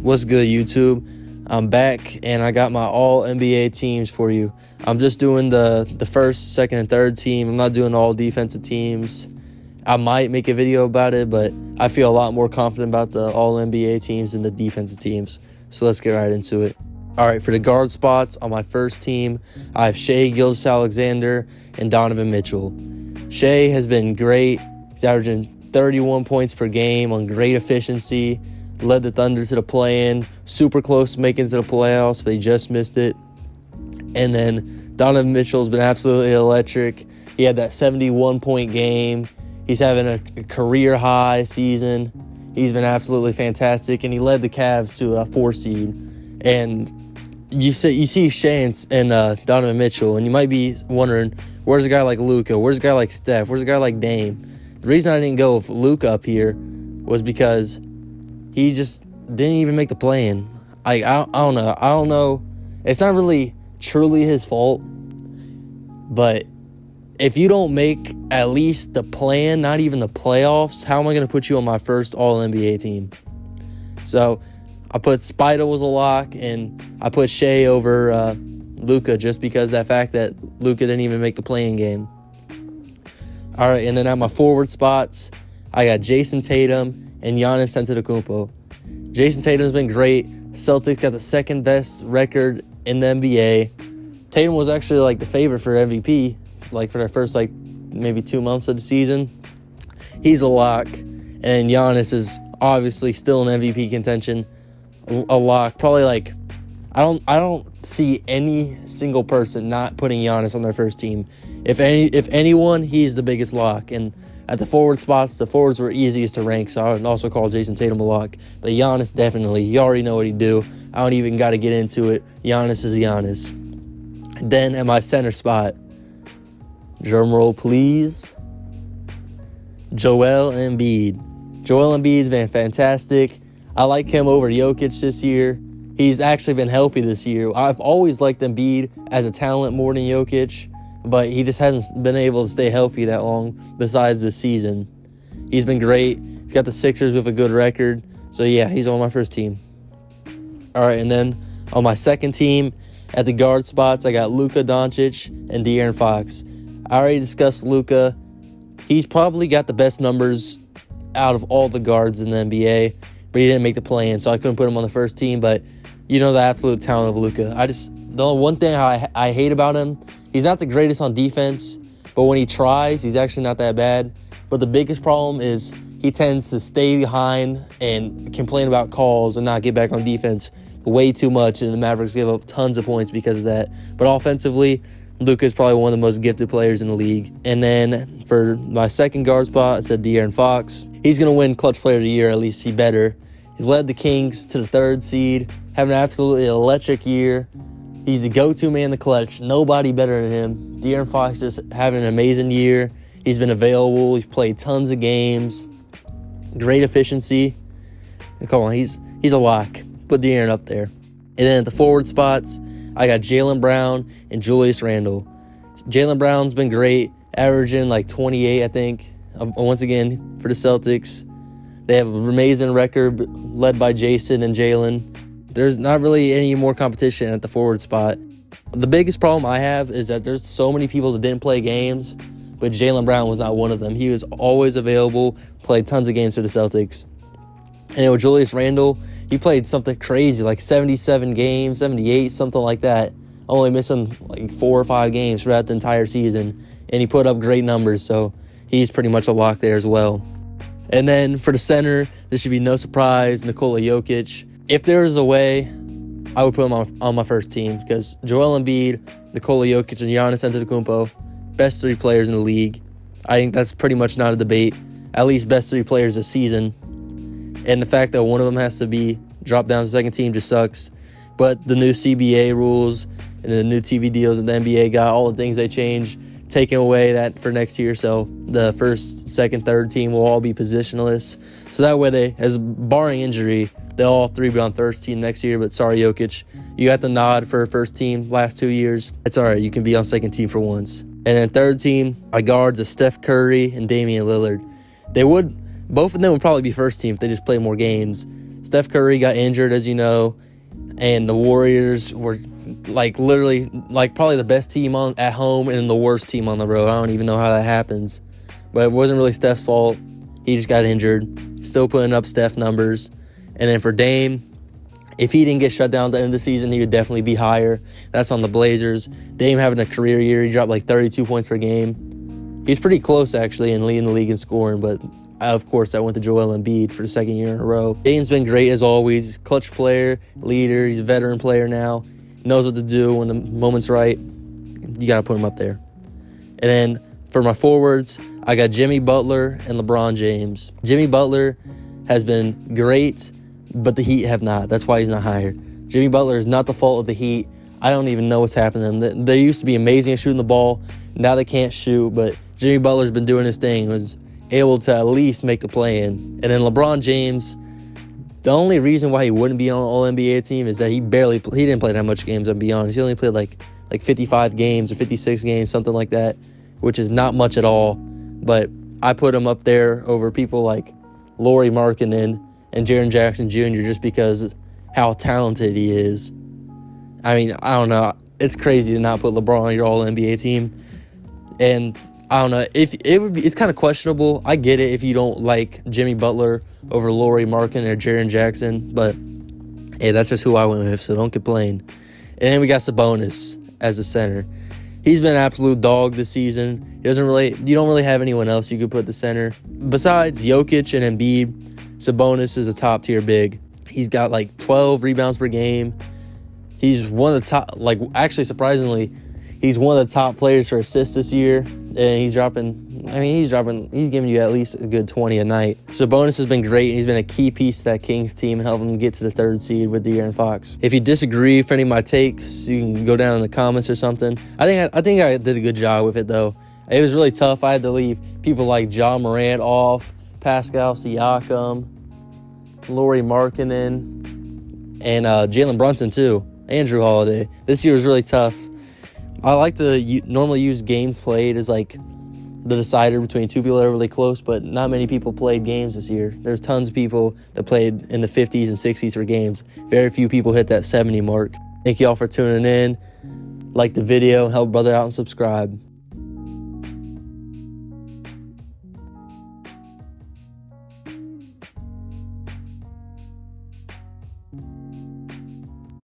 What's good, YouTube? I'm back, and I got my all-NBA teams for you. I'm just doing the first, second, and third team. I'm not doing all defensive teams. I might make a video about it, but I feel a lot more confident about the all-NBA teams than the defensive teams. So let's get right into it. All right, for the guard spots on my first team, I have Shai Gilgeous-Alexander and Donovan Mitchell. Shai has been great. He's averaging 31 points per game on great efficiency. Led the Thunder to the play-in. Super close to making it to the playoffs, but he just missed it. And then Donovan Mitchell's been absolutely electric. He had that 71-point game. He's having a career-high season. He's been absolutely fantastic, and he led the Cavs to a 4 seed. And you see Shai and Donovan Mitchell, and you might be wondering, where's a guy like Luka? Where's a guy like Steph? Where's a guy like Dame? The reason I didn't go with Luka up here was because he just didn't even make the play-in. I don't know. It's not really truly his fault, but if you don't make at least the play-in, not even the playoffs, how am I going to put you on my first All-NBA team? So I put Spider was a lock, and I put Shai over Luka just because that fact that Luka didn't even make the play-in game. All right, and then at my forward spots, I got Jason Tatum and Giannis Antetokounmpo. Jason Tatum's been great. Celtics got the second best record in the NBA. Tatum was actually like the favorite for MVP, like for the first maybe 2 months of the season. He's a lock, and Giannis is obviously still in MVP contention. A lock, probably I don't see any single person not putting Giannis on their first team. If anyone, he's the biggest lock. And at the forward spots, the forwards were easiest to rank, so I would also call Jason Tatum a lock. But Giannis, definitely. You already know what he do. I don't even got to get into it. Giannis is Giannis. Then at my center spot, drum roll, please, Joel Embiid. Joel Embiid's been fantastic. I like him over Jokic this year. He's actually been healthy this year. I've always liked Embiid as a talent more than Jokic, but he just hasn't been able to stay healthy that long besides this season. He's been great. He's got the Sixers with a good record. So, yeah, he's on my first team. All right, and then on my second team, at the guard spots, I got Luka Doncic and De'Aaron Fox. I already discussed Luka. He's probably got the best numbers out of all the guards in the NBA, but he didn't make the play-in, so I couldn't put him on the first team. But you know the absolute talent of Luka. The one thing I hate about him, he's not the greatest on defense, but when he tries, he's actually not that bad. But the biggest problem is he tends to stay behind and complain about calls and not get back on defense way too much, and the Mavericks give up tons of points because of that. But offensively, Luka is probably one of the most gifted players in the league. And then for my second guard spot, I said De'Aaron Fox. He's going to win Clutch Player of the Year, at least he better. He's led the Kings to the 3rd seed, having an absolutely electric year. He's a go-to man in the clutch. Nobody better than him. De'Aaron Fox just having an amazing year. He's been available. He's played tons of games. Great efficiency. Come on, he's a lock. Put De'Aaron up there. And then at the forward spots, I got Jaylen Brown and Julius Randle. Jaylen Brown's been great, averaging 28, I think, once again for the Celtics. They have an amazing record led by Jason and Jaylen. There's not really any more competition at the forward spot. The biggest problem I have is that there's so many people that didn't play games, but Jaylen Brown was not one of them. He was always available, played tons of games for the Celtics. And with Julius Randle, he played something crazy, 77 games, 78, something like that. Only missing 4 or 5 games throughout the entire season. And he put up great numbers, so he's pretty much a lock there as well. And then for the center, this should be no surprise, Nikola Jokic. If there was a way, I would put him on my first team because Joel Embiid, Nikola Jokic, and Giannis Antetokounmpo, best 3 players in the league. I think that's pretty much not a debate. At least best 3 players this season. And the fact that one of them has to be dropped down to the second team just sucks. But the new CBA rules and the new TV deals that the NBA got, all the things they changed, taking away that for next year. So the first, second, third team will all be positionless. So that way barring injury, they'll all 3 be on first team next year. But sorry, Jokic, you got the nod for first team last 2 years. It's all right. You can be on second team for once. And then third team, my guards are Steph Curry and Damian Lillard. Both of them would probably be first team if they just played more games. Steph Curry got injured, as you know, and the Warriors were literally probably the best team at home and the worst team on the road. I don't even know how that happens, but it wasn't really Steph's fault. He just got injured. Still putting up Steph numbers. And then for Dame, if he didn't get shut down at the end of the season, he would definitely be higher. That's on the Blazers. Dame having a career year. He dropped 32 points per game. He's pretty close, actually, in leading the league in scoring, but of course, I went to Joel Embiid for the second year in a row. Dame's been great as always. Clutch player, leader. He's a veteran player now. Knows what to do when the moment's right. You got to put him up there. And then for my forwards, I got Jimmy Butler and LeBron James. Jimmy Butler has been great, but the Heat have not. That's why he's not higher. Jimmy Butler is not the fault of the Heat. I don't even know what's happening to them. They used to be amazing at shooting the ball. Now they can't shoot, but Jimmy Butler's been doing his thing. Was able to at least make the play-in. And then LeBron James, the only reason why he wouldn't be on an All-NBA team is that he didn't play that much games, I'll be honest. He only played like 55 games or 56 games, something like that, which is not much at all. But I put him up there over people like Lauri Markkanen and Jaren Jackson Jr. just because how talented he is. I mean, I don't know. It's crazy to not put LeBron on your All-NBA team. And I don't know. It's kind of questionable. I get it if you don't like Jimmy Butler over Lauri Markkanen or Jaren Jackson, but hey, that's just who I went with, so don't complain. And then we got Sabonis as the center. He's been an absolute dog this season. You don't really have anyone else you could put the center. Besides Jokic and Embiid, Sabonis is a top-tier big. He's got 12 rebounds per game. He's one of the top, actually surprisingly, he's one of the top players for assists this year. And he's giving you at least a good 20 a night. Sabonis has been great, and he's been a key piece to that Kings team and helping them get to the 3rd seed with De'Aaron Fox. If you disagree with any of my takes, you can go down in the comments or something. I think I did a good job with it, though. It was really tough. I had to leave people like John Morant off, Pascal Siakam, Lauri Markkanen, and Jalen Brunson, too. Andrew Holiday. This year was really tough. I like to normally use games played as the decider between two people that are really close, but not many people played games this year. There's tons of people that played in the 50s and 60s for games. Very few people hit that 70 mark. Thank you all for tuning in. Like the video, help brother out, and subscribe.